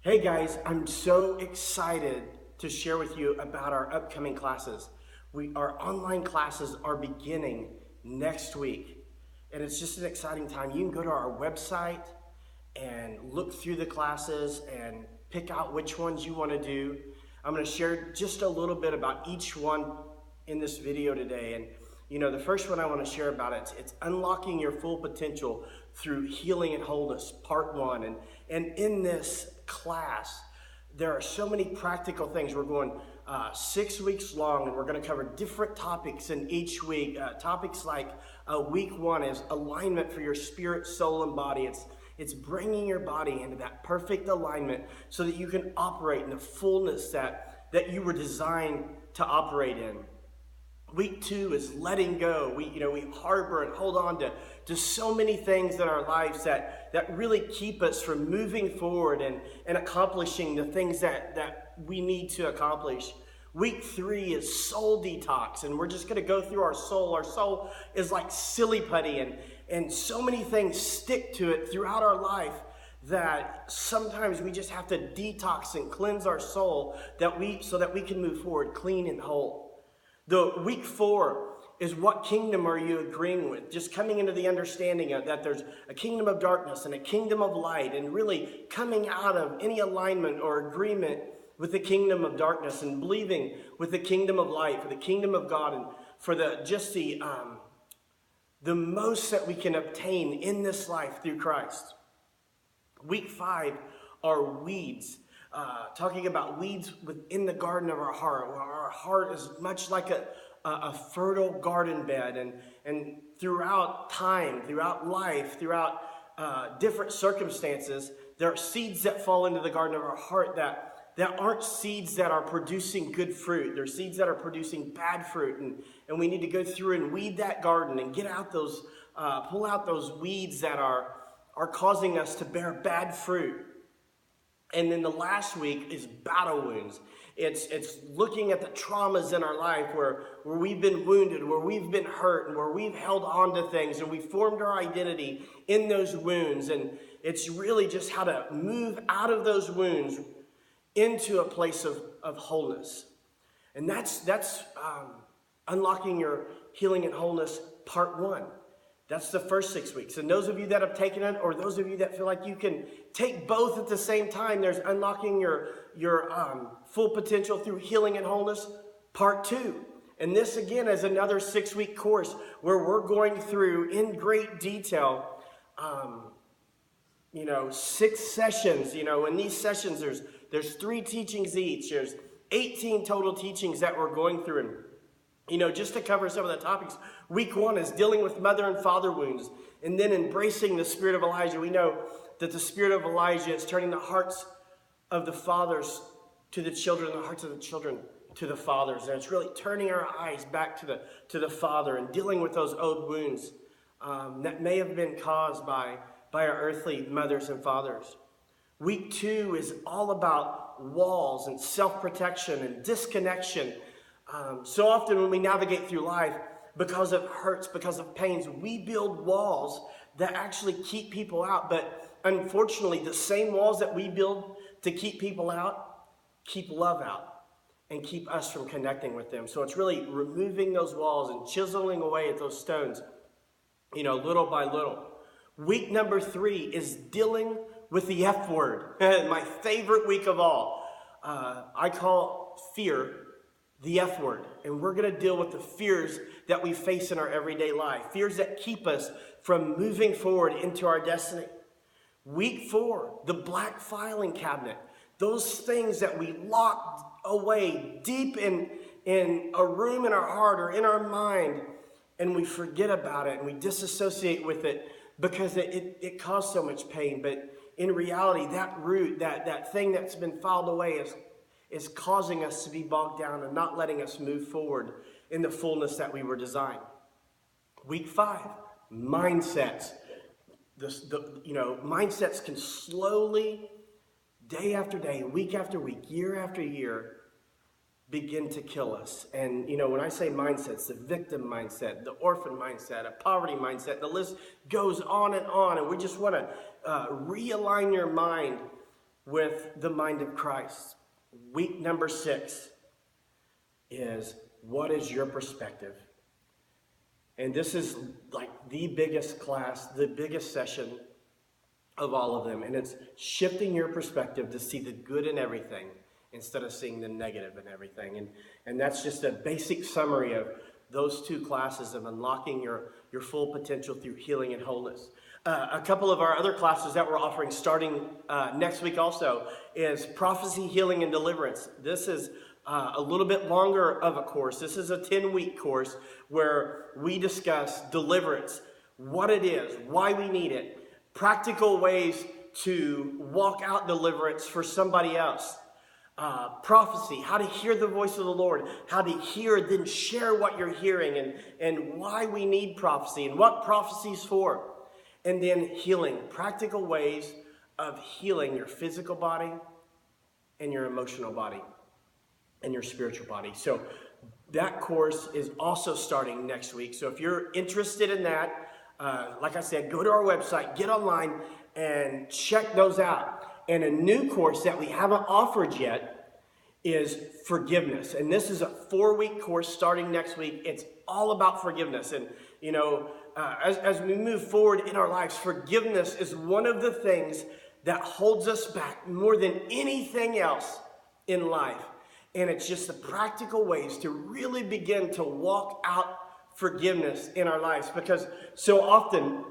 Hey guys, I'm so excited to share with you about our upcoming classes. Our online classes are beginning next week, and it's just an exciting time. You can go to our website and look through the classes and pick out which ones you want to do. I'm going to share just a little bit about each one in this video today. And the first one I want to share about it's unlocking your full potential through healing and wholeness, part one. And in this class, there are so many practical things. We're going 6 weeks long, and we're going to cover different topics in each week. Topics like week one is alignment for your spirit, soul, and body. It's bringing your body into that perfect alignment so that you can operate in the fullness that you were designed to operate in. Week two is letting go. We harbor and hold on to so many things in our lives that really keep us from moving forward and accomplishing the things that we need to accomplish. Week three is soul detox, and we're just going to go through our soul. Our soul is like silly putty, and so many things stick to it throughout our life that sometimes we just have to detox and cleanse our soul so that we can move forward clean and whole. The week four is what kingdom are you agreeing with? Just coming into the understanding of that there's a kingdom of darkness and a kingdom of light, and really coming out of any alignment or agreement with the kingdom of darkness and believing with the kingdom of light, for the kingdom of God, and for the most that we can obtain in this life through Christ. Week five are weeds. Talking about weeds within the garden of our heart. Our heart is much like a fertile garden bed, and throughout time, throughout life, throughout different circumstances, there are seeds that fall into the garden of our heart that aren't seeds that are producing good fruit. They're seeds that are producing bad fruit, and we need to go through and weed that garden and get out those, pull out those weeds that are causing us to bear bad fruit. And then the last week is battle wounds. It's looking at the traumas in our life where we've been wounded, where we've been hurt, and where we've held on to things, and we formed our identity in those wounds. And it's really just how to move out of those wounds into a place of wholeness. And that's unlocking your healing and wholeness part one. That's the first 6 weeks. And those of you that have taken it, or those of you that feel like you can take both at the same time, there's unlocking your full potential through healing and wholeness, part two. And this again is another 6-week course where we're going through in great detail, 6 sessions. In these sessions, there's 3 teachings each. There's 18 total teachings that we're going through. And just to cover some of the topics, week one is dealing with mother and father wounds, and then embracing the spirit of Elijah. We know that the spirit of Elijah is turning the hearts of the fathers to the children, the hearts of the children to the fathers. And it's really turning our eyes back to the Father and dealing with those old wounds that may have been caused by our earthly mothers and fathers. Week two is all about walls and self-protection and disconnection. So often when we navigate through life, because of hurts, because of pains, we build walls that actually keep people out. But unfortunately, the same walls that we build to keep people out, keep love out and keep us from connecting with them. So it's really removing those walls and chiseling away at those stones, little by little. Week number 3 is dealing with the F word, my favorite week of all. I call fear the F word, and we're going to deal with the fears that we face in our everyday life, fears that keep us from moving forward into our destiny. Week 4, the black filing cabinet, those things that we locked away deep in a room in our heart or in our mind, and we forget about it and we disassociate with it because it caused so much pain. But in reality, that root, that thing that's been filed away is causing us to be bogged down and not letting us move forward in the fullness that we were designed. Week 5, mindsets. Mindsets can slowly, day after day, week after week, year after year, begin to kill us. And when I say mindsets, the victim mindset, the orphan mindset, a poverty mindset, the list goes on, and we just want to realign your mind with the mind of Christ. Week number 6 is, what is your perspective? And this is like the biggest class, the biggest session of all of them. And it's shifting your perspective to see the good in everything instead of seeing the negative in everything. And that's just a basic summary of those 2 classes of unlocking your full potential through healing and wholeness. A couple of our other classes that we're offering starting next week also is Prophecy, Healing, and Deliverance. This is a little bit longer of a course. This is a 10-week course where we discuss deliverance, what it is, why we need it, practical ways to walk out deliverance for somebody else. Prophecy, how to hear the voice of the Lord, how to hear, then share what you're hearing, and why we need prophecy and what prophecy's for. And then healing, practical ways of healing your physical body and your emotional body and your spiritual body. So that course is also starting next week. So if you're interested in that, like I said, go to our website, get online, and check those out. And a new course that we haven't offered yet is forgiveness. And this is a 4-week course starting next week. It's all about forgiveness. And, you know, as we move forward in our lives, forgiveness is one of the things that holds us back more than anything else in life. And it's just the practical ways to really begin to walk out forgiveness in our lives. Because so often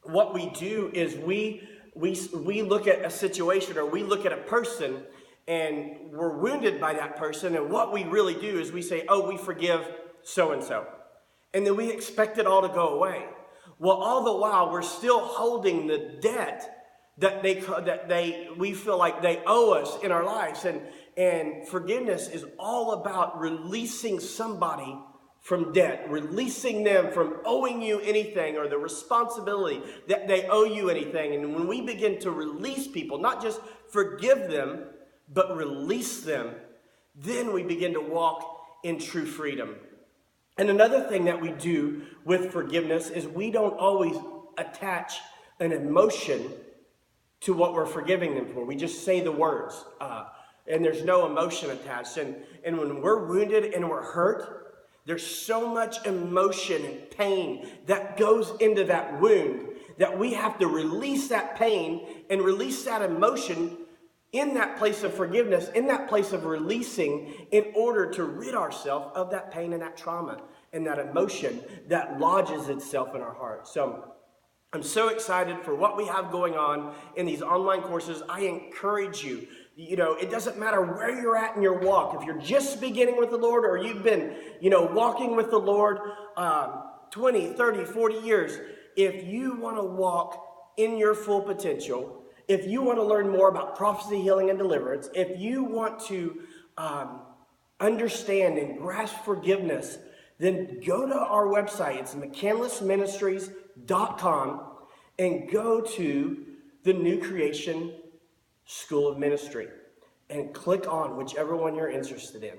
what we do is we look at a situation, or we look at a person, and we're wounded by that person. And what we really do is we say, oh, we forgive so-and-so. And then we expect it all to go away. Well, all the while, we're still holding the debt that we feel like they owe us in our lives. And forgiveness is all about releasing somebody from debt, releasing them from owing you anything or the responsibility that they owe you anything. And when we begin to release people, not just forgive them, but release them, then we begin to walk in true freedom. And another thing that we do with forgiveness is we don't always attach an emotion to what we're forgiving them for. We just say the words, and there's no emotion attached. And when we're wounded and we're hurt, there's so much emotion and pain that goes into that wound that we have to release that pain and release that emotion in that place of forgiveness, in that place of releasing, in order to rid ourselves of that pain and that trauma and that emotion that lodges itself in our heart. So I'm so excited for what we have going on in these online courses. I encourage you. You know, it doesn't matter where you're at in your walk. If you're just beginning with the Lord, or you've been, walking with the Lord 20, 30, 40 years, if you want to walk in your full potential, if you want to learn more about prophecy, healing, and deliverance, if you want to understand and grasp forgiveness, then go to our website. It's McCandlessMinistries.com, and go to the New Creation School of Ministry and click on whichever one you're interested in.